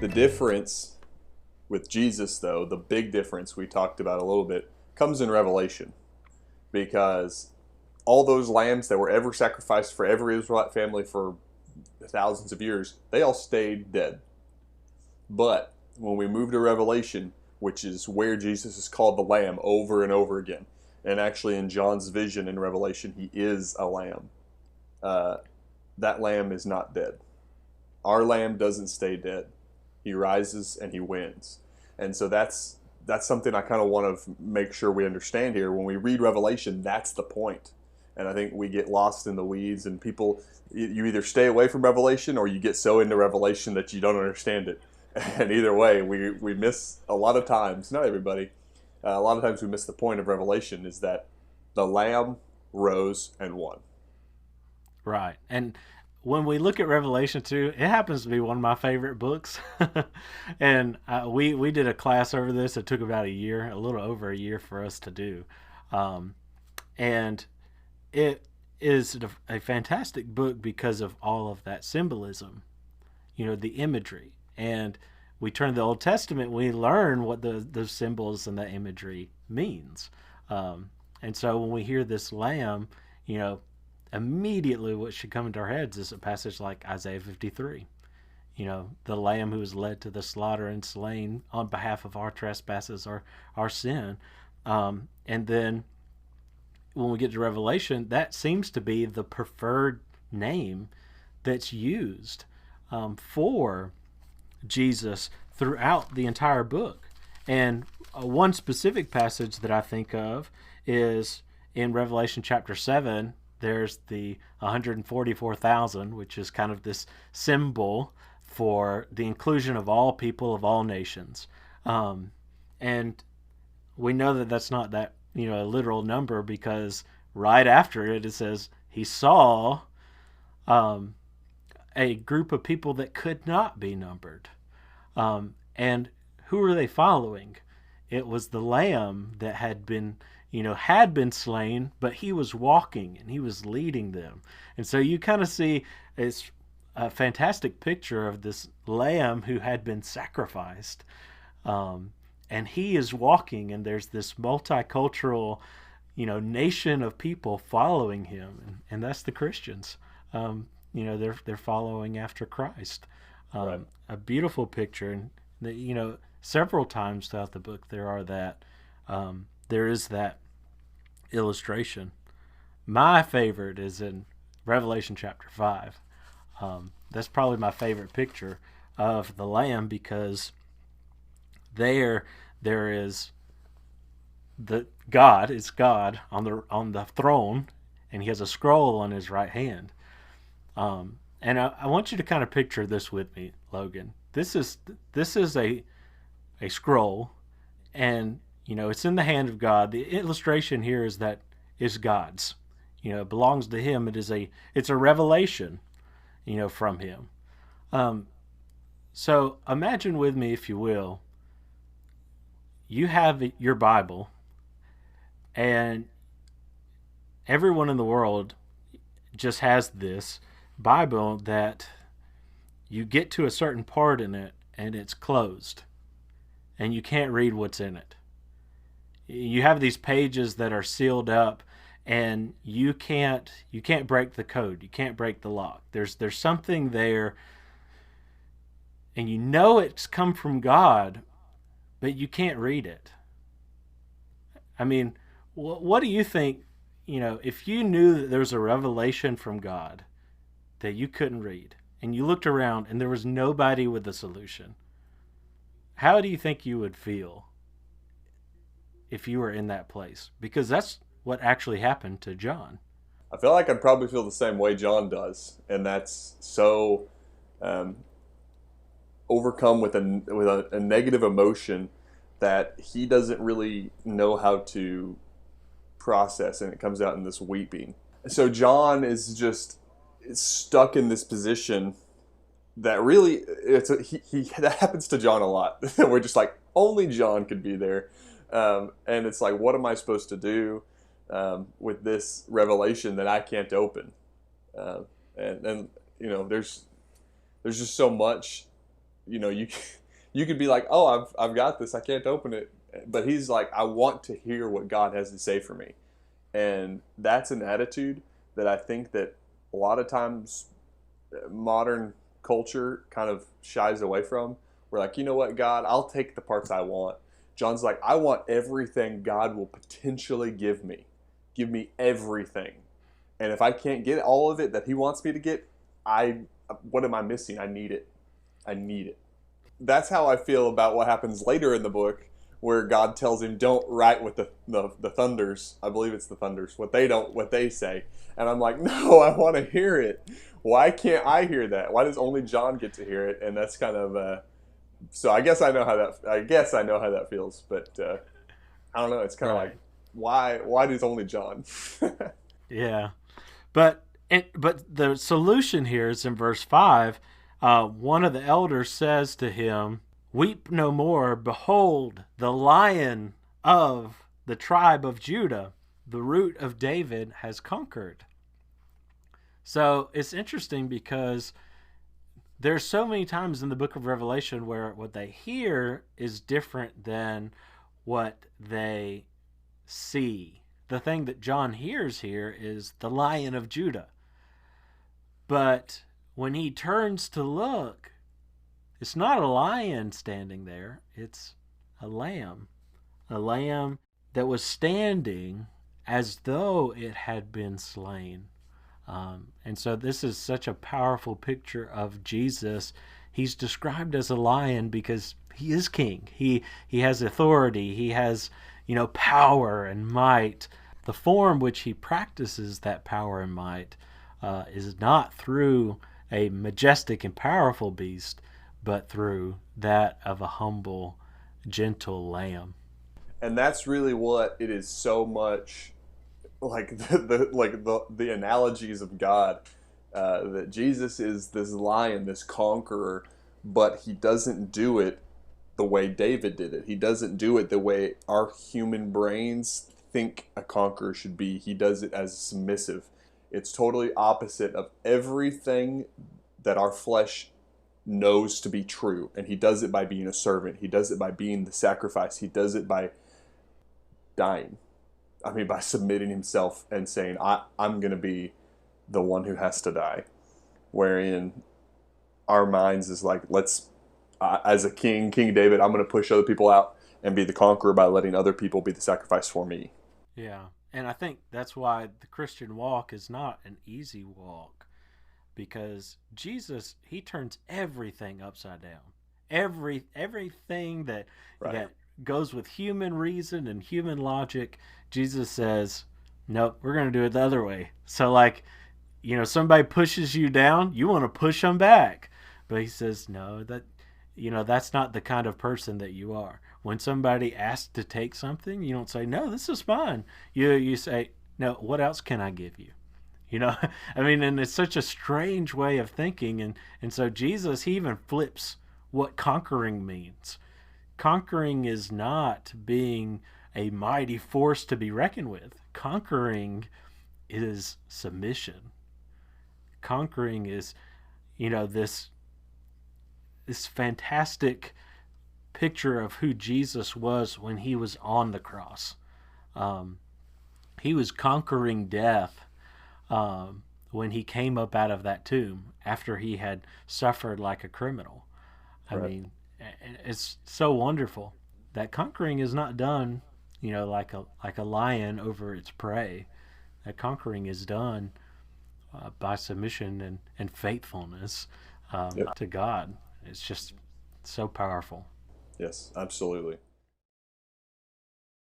The difference with Jesus, though, the big difference we talked about a little bit, comes in Revelation. Because all those lambs that were ever sacrificed for every Israelite family for thousands of years, they all stayed dead. But when we move to Revelation, which is where Jesus is called the Lamb over and over again, and actually in John's vision in Revelation, he is a lamb. Uh, that lamb is not dead. Our lamb doesn't stay dead. He rises and he wins. And so that's something I kind of want to make sure we understand here. When we read Revelation, that's the point. And I think we get lost in the weeds, and people, you either stay away from Revelation or you get so into Revelation that you don't understand it. And either way, we miss a lot of times, not everybody, a lot of times we miss the point of Revelation, is that the Lamb rose and won. Right. And when we look at Revelation 2, it happens to be one of my favorite books. And we did a class over this. It took about a year, a little over a year for us to do. Um, and it is a fantastic book because of all of that symbolism, the imagery. And we turn to the Old Testament, we learn what the symbols and the imagery means. And so when we hear this lamb, you know, immediately what should come into our heads is a passage like Isaiah 53. The lamb who was led to the slaughter and slain on behalf of our trespasses or our sin. And then when we get to Revelation, that seems to be the preferred name that's used for Jesus throughout the entire book. And one specific passage that I think of is in Revelation chapter 7. There's the 144,000, which is kind of this symbol for the inclusion of all people of all nations. And we know that that's not that, a literal number, because right after it, it says he saw a group of people that could not be numbered. And who were they following? It was the lamb that had been slain, but he was walking and he was leading them. And so you kind of see it's a fantastic picture of this lamb who had been sacrificed. And he is walking, and there's this multicultural, nation of people following him. And that's the Christians. They're following after Christ. Right. A beautiful picture. And, several times throughout the book, there is that illustration. My favorite is in Revelation chapter 5. That's probably my favorite picture of the Lamb, because there is it's God on the throne, and he has a scroll on his right hand. And I want you to kind of picture this with me, Logan. This is a scroll, and it's in the hand of God. The illustration here is that is God's. It belongs to him. It's a revelation, from him. So imagine with me, if you will, you have your Bible, and everyone in the world just has this Bible that you get to a certain part in it and it's closed and you can't read what's in it. You have these pages that are sealed up, and you can't break the code. You can't break the lock. There's something there, and it's come from God, but you can't read it. I mean, what do you think, if you knew that there was a revelation from God that you couldn't read, and you looked around and there was nobody with a solution, how do you think you would feel if you were in that place? Because that's what actually happened to John. I feel like I'd probably feel the same way John does, and that's so overcome with a negative emotion that he doesn't really know how to process, and it comes out in this weeping. So John is just stuck in this position that really that happens to John a lot. We're just like, only John could be there, and it's like, what am I supposed to do with this revelation that I can't open? And there's just so much you know, you could be like, oh, I've got this, I can't open it, but he's like, I want to hear what God has to say for me. And that's an attitude that I think that a lot of times modern culture kind of shies away from. We're like, you know what, God, I'll take the parts I want. John's like, I want everything God will potentially give me. Give me everything. And if I can't get all of it that he wants me to get, I what am I missing? I need it. I need it. That's how I feel about what happens later in the book, where God tells him, "Don't write with the thunders." I believe it's the thunders. What they say, and I'm like, no, I want to hear it. Why can't I hear that? Why does only John get to hear it? And that's kind of so. I guess I know how that. I guess I know how that feels, but I don't know. It's kind of like, Right. why does only John? Yeah. But the solution here is in verse 5. One of the elders says to him, "Weep no more. Behold, the Lion of the tribe of Judah, the root of David, has conquered." So it's interesting because there's so many times in the book of Revelation where what they hear is different than what they see. The thing that John hears here is the Lion of Judah. But when he turns to look, it's not a lion standing there, it's a lamb. A lamb that was standing as though it had been slain. And so this is such a powerful picture of Jesus. He's described as a lion because he is king. He has authority. He has, power and might. The form which he practices that power and might is not through a majestic and powerful beast, but through that of a humble, gentle lamb. And that's really what it is so much like the analogies of God, that Jesus is this lion, this conqueror, but he doesn't do it the way David did it. He doesn't do it the way our human brains think a conqueror should be. He does it as submissive. It's totally opposite of everything that our flesh knows to be true. And he does it by being a servant. He does it by being the sacrifice. He does it by dying. I mean, by submitting himself and saying, I'm going to be the one who has to die. Wherein our minds is like, let's, as a King David, I'm going to push other people out and be the conqueror by letting other people be the sacrifice for me. Yeah. And I think that's why the Christian walk is not an easy walk, because Jesus, he turns everything upside down. Everything Right. that goes with human reason and human logic, Jesus says, "Nope, we're going to do it the other way." So like, somebody pushes you down, you want to push them back. But he says, "No, that's not the kind of person that you are." When somebody asks to take something, you don't say, "No, this is fine." You say, "No, what else can I give you?" You know, I mean, and it's such a strange way of thinking. And so Jesus, he even flips what conquering means. Conquering is not being a mighty force to be reckoned with. Conquering is submission. Conquering is, this fantastic picture of who Jesus was when he was on the cross. Um, he was conquering death when he came up out of that tomb after he had suffered like a criminal. I Right. mean, it's so wonderful that conquering is not done, like a lion over its prey. That conquering is done by submission and faithfulness Yep. to God. It's just so powerful. Yes, absolutely.